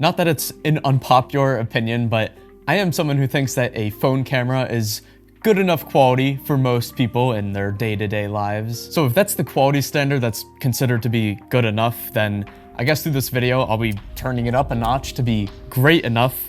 Not that it's an unpopular opinion, but I am someone who thinks that a phone camera is good enough quality for most people in their day-to-day lives. So if that's the quality standard that's considered to be good enough, then I guess through this video, I'll be turning it up a notch to be great enough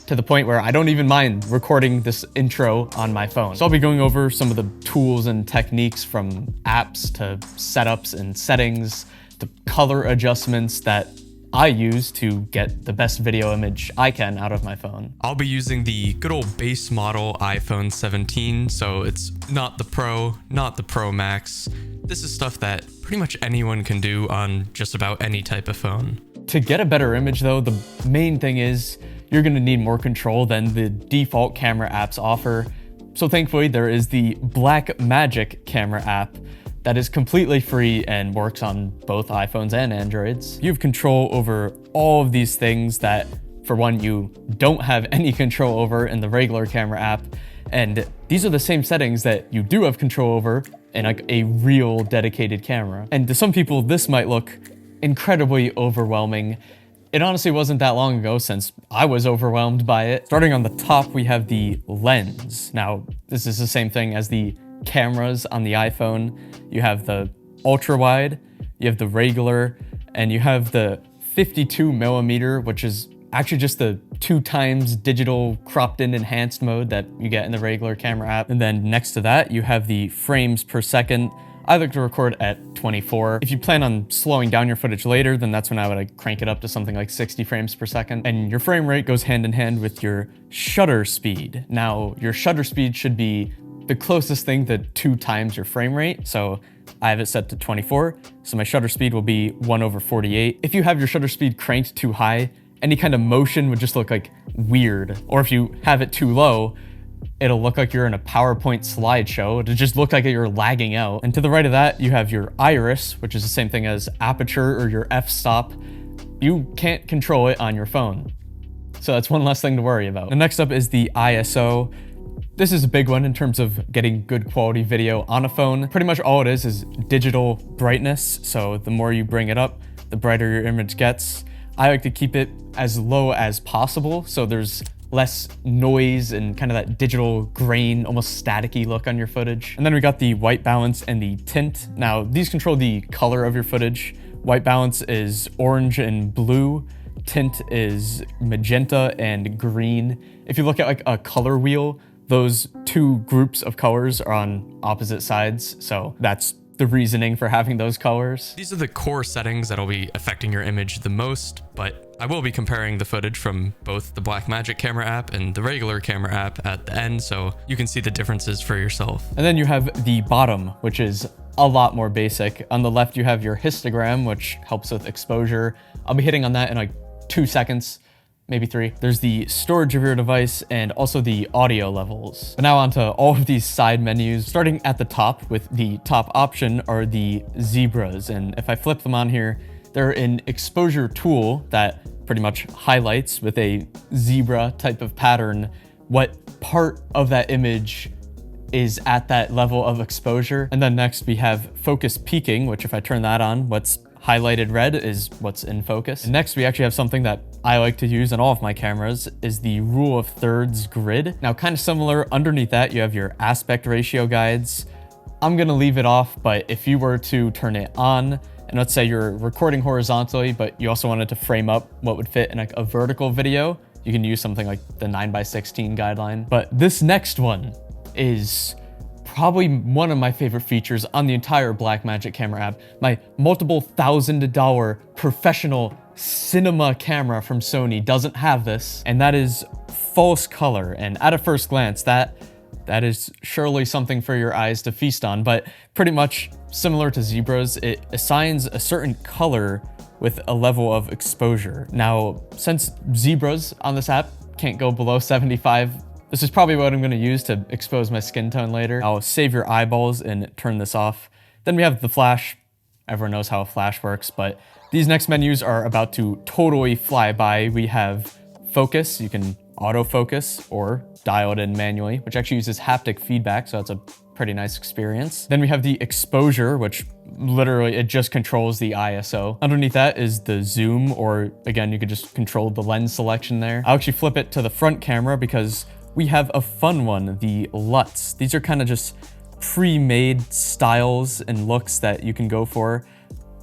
to the point where I don't even mind recording this intro on my phone. So I'll be going over some of the tools and techniques from apps to setups and settings to color adjustments that I use to get the best video image I can out of my phone. I'll be using the good old base model iPhone 17, so it's not the Pro, not the Pro Max. This is stuff that pretty much anyone can do on just about any type of phone. To get a better image though, the main thing is you're gonna need more control than the default camera apps offer. So thankfully there is the Blackmagic Camera app that is completely free and works on both iPhones and Androids. You have control over all of these things that, for one, you don't have any control over in the regular camera app. And these are the same settings that you do have control over in like a real dedicated camera. And to some people, this might look incredibly overwhelming. It honestly wasn't that long ago since I was overwhelmed by it. Starting on the top, we have the lens. Now, this is the same thing as the cameras on the iPhone. You have the ultra wide, you have the regular, and you have the 52mm, which is actually just the 2x digital cropped in enhanced mode that you get in the regular camera app. And then next to that, you have the frames per second. I like to record at 24. If you plan on slowing down your footage later, then that's when I would like crank it up to something like 60 frames per second. And your frame rate goes hand in hand with your shutter speed. Now, your shutter speed should be the closest thing to 2x your frame rate. So I have it set to 24. So my shutter speed will be 1/48. If you have your shutter speed cranked too high, any kind of motion would just look like weird. Or if you have it too low, it'll look like you're in a PowerPoint slideshow. It'll just look like you're lagging out. And to the right of that, you have your iris, which is the same thing as aperture or your f-stop. You can't control it on your phone. So that's one less thing to worry about. And next up is the ISO. This is a big one in terms of getting good quality video on a phone. Pretty much all it is digital brightness. So the more you bring it up, the brighter your image gets. I like to keep it as low as possible, so there's less noise and kind of that digital grain, almost staticky look on your footage. And then we got the white balance and the tint. Now, these control the color of your footage. White balance is orange and blue. Tint is magenta and green. If you look at like a color wheel, those two groups of colors are on opposite sides, so that's the reasoning for having those colors. These are the core settings that'll be affecting your image the most, but I will be comparing the footage from both the Blackmagic Camera app and the regular camera app at the end, so you can see the differences for yourself. And then you have the bottom, which is a lot more basic. On the left, you have your histogram, which helps with exposure. I'll be hitting on that in like 2 seconds. Maybe 3. There's the storage of your device and also the audio levels. But now onto all of these side menus. Starting at the top with the top option are the zebras. And if I flip them on here, they're an exposure tool that pretty much highlights with a zebra type of pattern what part of that image is at that level of exposure. And then next we have focus peaking, which if I turn that on, what's highlighted red is what's in focus. And next, we actually have something that I like to use on all of my cameras is the rule of thirds grid. Now, kind of similar, underneath that, you have your aspect ratio guides. I'm gonna leave it off, but if you were to turn it on, and let's say you're recording horizontally, but you also wanted to frame up what would fit in like a vertical video, you can use something like the 9:16 guideline. But this next one is probably one of my favorite features on the entire Blackmagic Camera app. My multiple $1,000 professional cinema camera from Sony doesn't have this, and that is false color. And at a first glance, that is surely something for your eyes to feast on, but pretty much similar to zebras, it assigns a certain color with a level of exposure. Now, since zebras on this app can't go below 75, this is probably what I'm gonna use to expose my skin tone later. I'll save your eyeballs and turn this off. Then we have the flash. Everyone knows how a flash works, but these next menus are about to totally fly by. We have focus. You can autofocus or dial it in manually, which actually uses haptic feedback, so that's a pretty nice experience. Then we have the exposure, which literally, it just controls the ISO. Underneath that is the zoom, or again, you could just control the lens selection there. I'll actually flip it to the front camera because we have a fun one, the LUTs. These are kind of just pre-made styles and looks that you can go for.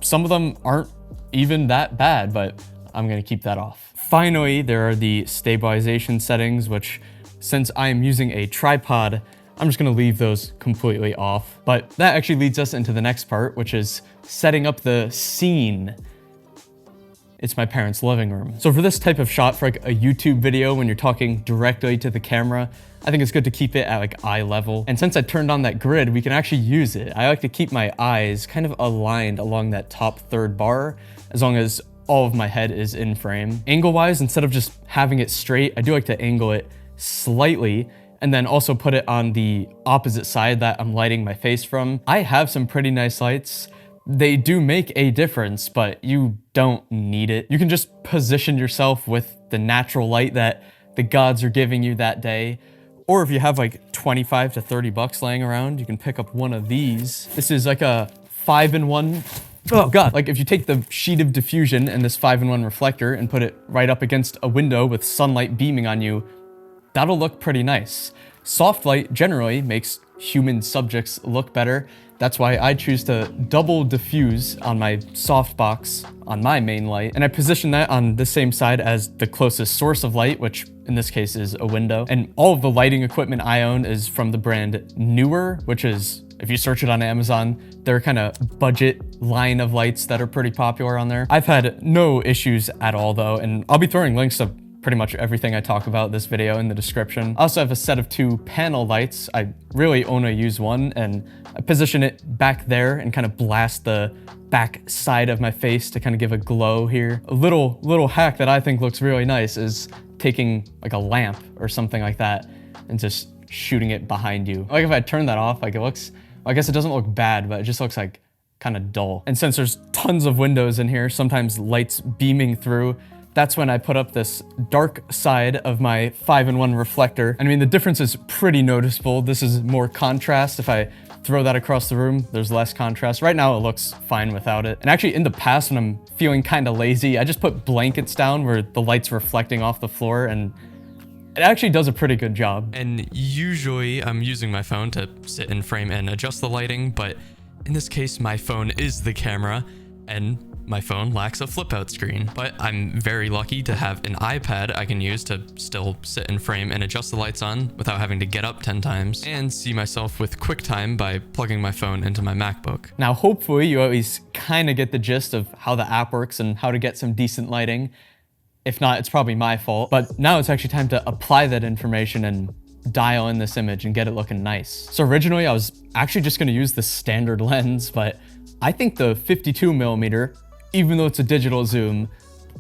Some of them aren't even that bad, but I'm gonna keep that off. Finally, there are the stabilization settings, which since I am using a tripod, I'm just gonna leave those completely off. But that actually leads us into the next part, which is setting up the scene. It's my parents' living room. So for this type of shot, for like a YouTube video, when you're talking directly to the camera, I think it's good to keep it at like eye level. And since I turned on that grid, we can actually use it. I like to keep my eyes kind of aligned along that top third bar, as long as all of my head is in frame. Angle-wise, instead of just having it straight, I do like to angle it slightly, and then also put it on the opposite side that I'm lighting my face from. I have some pretty nice lights. They do make a difference, but you don't need it. You can just position yourself with the natural light that the gods are giving you that day. Or if you have like 25 to 30 bucks laying around, you can pick up one of these. This is like a 5-in-1. Oh God. Like if you take the sheet of diffusion and this 5-in-1 reflector and put it right up against a window with sunlight beaming on you, that'll look pretty nice. Soft light generally makes human subjects look better. That's why I choose to double diffuse on my softbox on my main light. And I position that on the same side as the closest source of light, which in this case is a window. And all of the lighting equipment I own is from the brand Newer, which is, if you search it on Amazon, they're kind of budget line of lights that are pretty popular on there. I've had no issues at all though, and I'll be throwing links to pretty much everything I talk about this video in the description. I also have a set of 2 panel lights. I really only use one, and I position it back there and kind of blast the back side of my face to kind of give a glow here. A little hack that I think looks really nice is taking like a lamp or something like that and just shooting it behind you. Like if I turn that off, like it looks, I guess it doesn't look bad, but it just looks like kind of dull. And since there's tons of windows in here, sometimes light's beaming through, that's when I put up this dark side of my 5-in-1 reflector. And I mean, the difference is pretty noticeable. This is more contrast. If I throw that across the room, there's less contrast. Right now it looks fine without it. And actually in the past, when I'm feeling kind of lazy, I just put blankets down where the light's reflecting off the floor, and it actually does a pretty good job. And usually I'm using my phone to sit in frame and adjust the lighting, but in this case, my phone is the camera, and my phone lacks a flip out screen. But I'm very lucky to have an iPad I can use to still sit in frame and adjust the lights on without having to get up 10 times, and see myself with QuickTime by plugging my phone into my MacBook. Now, hopefully you at least kind of get the gist of how the app works and how to get some decent lighting. If not, it's probably my fault. But now it's actually time to apply that information and dial in this image and get it looking nice. So originally I was actually just gonna use the standard lens, but I think the 52mm, even though it's a digital zoom,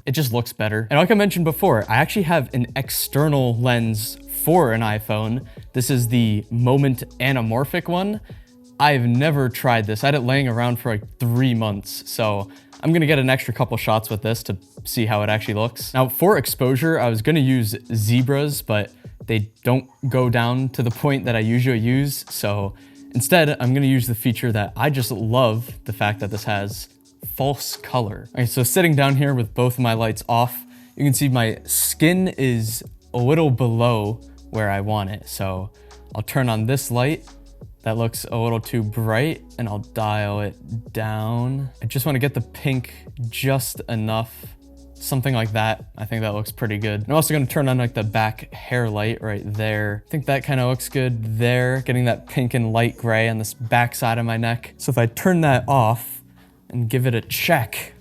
it just looks better. And like I mentioned before, I actually have an external lens for an iPhone. This is the Moment anamorphic one. I've never tried this. I had it laying around for like 3 months. So I'm gonna get an extra couple shots with this to see how it actually looks. Now for exposure, I was gonna use zebras, but they don't go down to the point that I usually use. So instead, I'm gonna use the feature that I just love, the fact that this has false color. Okay, so sitting down here with both of my lights off, you can see my skin is a little below where I want it. So I'll turn on this light. That looks a little too bright, and I'll dial it down. I just want to get the pink just enough. Something like that. I think that looks pretty good. I'm also going to turn on like the back hair light right there. I think that kind of looks good there, getting that pink and light gray on this back side of my neck. So if I turn that off and give it a check.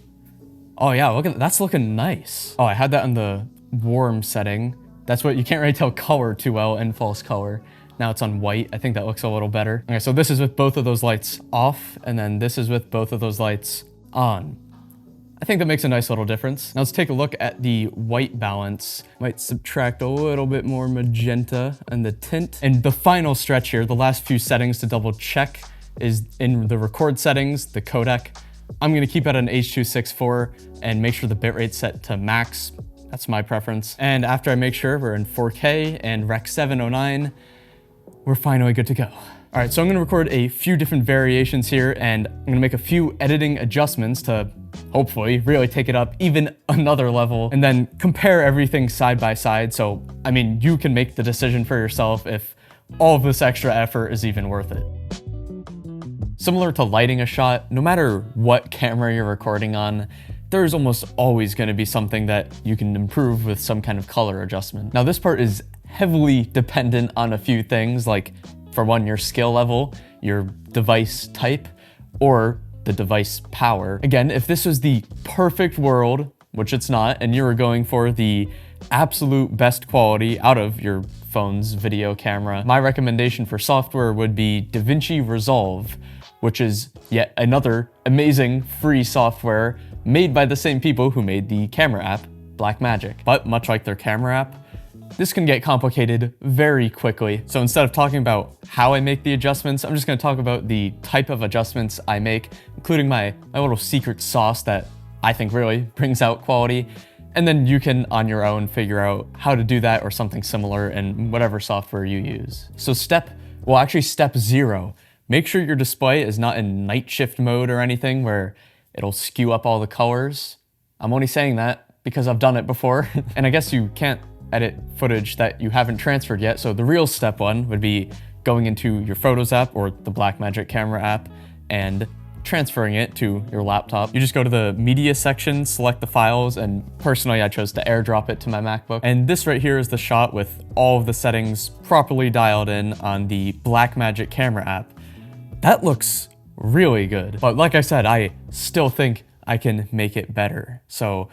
Oh yeah, look at that. That's looking nice. Oh, I had that on the warm setting. That's what you can't really tell color too well in false color. Now it's on white. I think that looks a little better. Okay, so this is with both of those lights off, and then this is with both of those lights on. I think that makes a nice little difference. Now let's take a look at the white balance. Might subtract a little bit more magenta and the tint. And the final stretch here, the last few settings to double check, is in the record settings, the codec. I'm gonna keep it on H.264 and make sure the bitrate's set to max. That's my preference. And after I make sure we're in 4K and Rec. 709, we're finally good to go. All right, so I'm gonna record a few different variations here, and I'm gonna make a few editing adjustments to hopefully really take it up even another level, and then compare everything side by side. So, I mean, you can make the decision for yourself if all of this extra effort is even worth it. Similar to lighting a shot, no matter what camera you're recording on, there's almost always going to be something that you can improve with some kind of color adjustment. Now, this part is heavily dependent on a few things, like, for one, your skill level, your device type, or the device power. Again, if this was the perfect world, which it's not, and you were going for the absolute best quality out of your phone's video camera, my recommendation for software would be DaVinci Resolve, which is yet another amazing free software made by the same people who made the camera app, Blackmagic. But much like their camera app, this can get complicated very quickly. So instead of talking about how I make the adjustments, I'm just gonna talk about the type of adjustments I make, including my little secret sauce that I think really brings out quality. And then you can, on your own, figure out how to do that or something similar in whatever software you use. So step 0, make sure your display is not in night shift mode or anything where it'll skew up all the colors. I'm only saying that because I've done it before. And I guess you can't edit footage that you haven't transferred yet. So the real step 1 would be going into your Photos app or the Blackmagic Camera app and transferring it to your laptop. You just go to the media section, select the files, and personally I chose to airdrop it to my MacBook. And this right here is the shot with all of the settings properly dialed in on the Blackmagic Camera app. That looks really good. But like I said, I still think I can make it better. So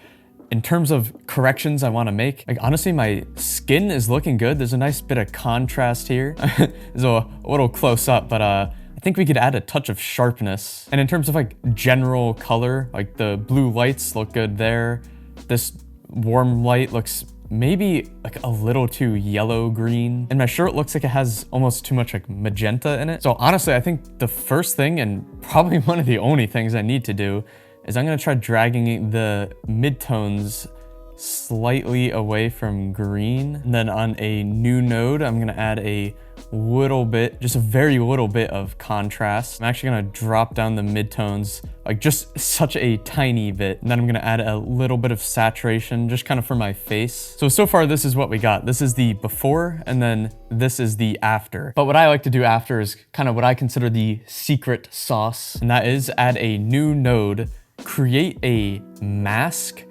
in terms of corrections I want to make, like honestly, my skin is looking good. There's a nice bit of contrast here. It's a little close up, but I think we could add a touch of sharpness. And in terms of like general color, like the blue lights look good there. This warm light looks maybe like a little too yellow green. And my shirt looks like it has almost too much like magenta in it. So honestly, I think the first thing, and probably one of the only things I need to do, is I'm gonna try dragging the midtones slightly away from green. And then on a new node, I'm gonna add a little bit, just a very little bit of contrast. I'm actually gonna drop down the midtones, like just such a tiny bit. And then I'm gonna add a little bit of saturation, just kind of for my face. So far this is what we got. This is the before, and then this is the after. But what I like to do after is kind of what I consider the secret sauce. And that is add a new node, create a mask,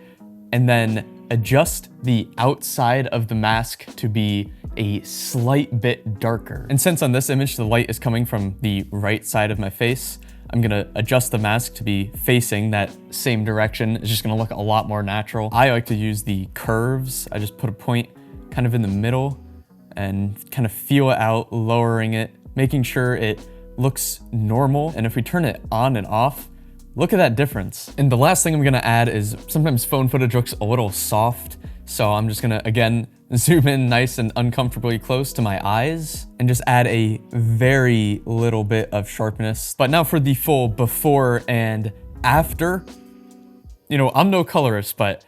and then adjust the outside of the mask to be a slight bit darker. And since on this image, the light is coming from the right side of my face, I'm gonna adjust the mask to be facing that same direction. It's just gonna look a lot more natural. I like to use the curves. I just put a point kind of in the middle and kind of feel it out, lowering it, making sure it looks normal. And if we turn it on and off, look at that difference. And the last thing I'm gonna add is sometimes phone footage looks a little soft. So I'm just gonna, again, zoom in nice and uncomfortably close to my eyes and just add a very little bit of sharpness. But now for the full before and after, you know, I'm no colorist, but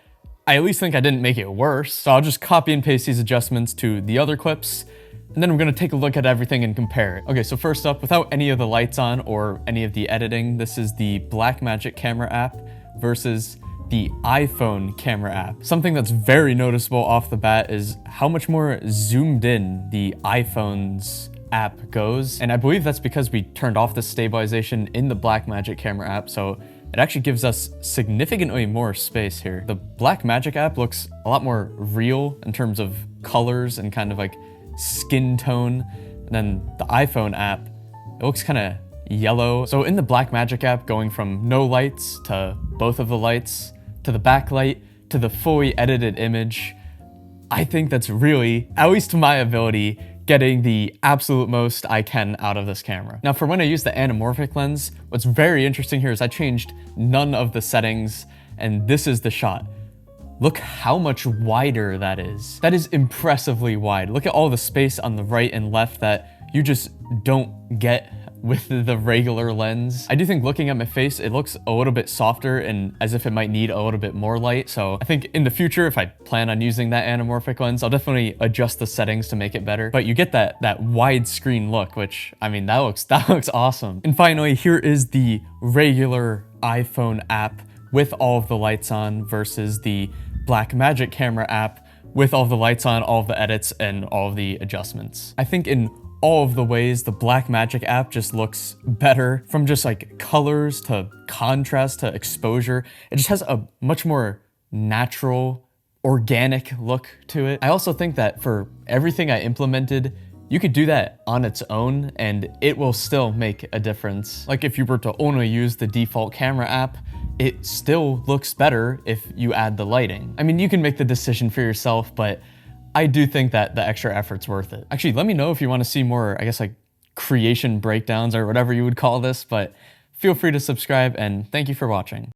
I at least think I didn't make it worse. So I'll just copy and paste these adjustments to the other clips, and then we're gonna take a look at everything and compare it. Okay, so first up, without any of the lights on or any of the editing, this is the Blackmagic Camera app versus the iPhone camera app. Something that's very noticeable off the bat is how much more zoomed in the iPhone's app goes. And I believe that's because we turned off the stabilization in the Blackmagic Camera app, so it actually gives us significantly more space here. The Blackmagic app looks a lot more real in terms of colors and kind of like skin tone. And then the iPhone app, it looks kind of yellow. So in the Blackmagic app, going from no lights to both of the lights, to the backlight, to the fully edited image, I think that's really, at least to my ability, getting the absolute most I can out of this camera. Now for when I use the anamorphic lens, what's very interesting here is I changed none of the settings, and this is the shot. Look how much wider that is. That is impressively wide. Look at all the space on the right and left that you just don't get with the regular lens. I do think looking at my face, it looks a little bit softer and as if it might need a little bit more light. So I think in the future, if I plan on using that anamorphic lens, I'll definitely adjust the settings to make it better. But you get that widescreen look, which, I mean, that looks awesome. And finally, here is the regular iPhone app with all of the lights on versus the Blackmagic Camera app with all of the lights on, all of the edits, and all of the adjustments. I think in all of the ways, the Blackmagic app just looks better, from just like colors to contrast to exposure. It just has a much more natural, organic look to it. I also think that for everything I implemented, you could do that on its own and it will still make a difference. Like if you were to only use the default camera app, it still looks better if you add the lighting. I mean, you can make the decision for yourself, but I do think that the extra effort's worth it. Actually, let me know if you want to see more, I guess, like creation breakdowns or whatever you would call this, but feel free to subscribe and thank you for watching.